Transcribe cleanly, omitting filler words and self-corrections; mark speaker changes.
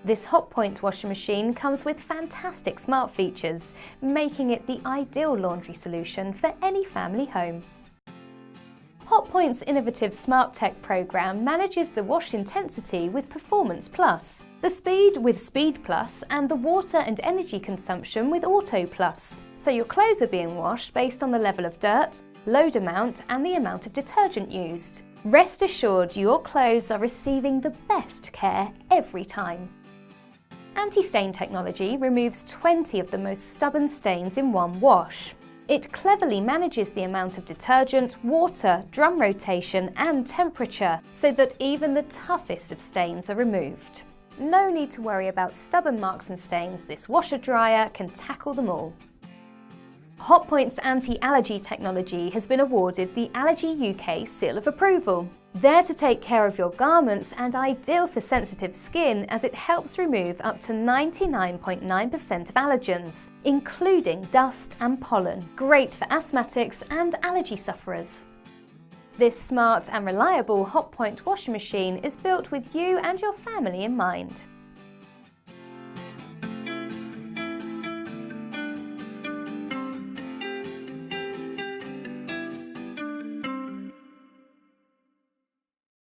Speaker 1: This Hotpoint washing machine comes with fantastic smart features, making it the ideal laundry solution for any family home. Hotpoint's innovative Smart Tech program manages the wash intensity with Performance Plus, the speed with Speed Plus, and the water and energy consumption with Auto Plus. So your clothes are being washed based on the level of dirt, load amount, and the amount of detergent used. Rest assured your clothes are receiving the best care every time. Anti-stain technology removes 20 of the most stubborn stains in one wash. It cleverly manages the amount of detergent, water, drum rotation and temperature so that even the toughest of stains are removed. No need to worry about stubborn marks and stains, this washer dryer can tackle them all. Hotpoint's anti-allergy technology has been awarded the Allergy UK Seal of Approval. There to take care of your garments and ideal for sensitive skin as it helps remove up to 99.9% of allergens, including dust and pollen. Great for asthmatics and allergy sufferers. This smart and reliable Hotpoint washing machine is built with you and your family in mind.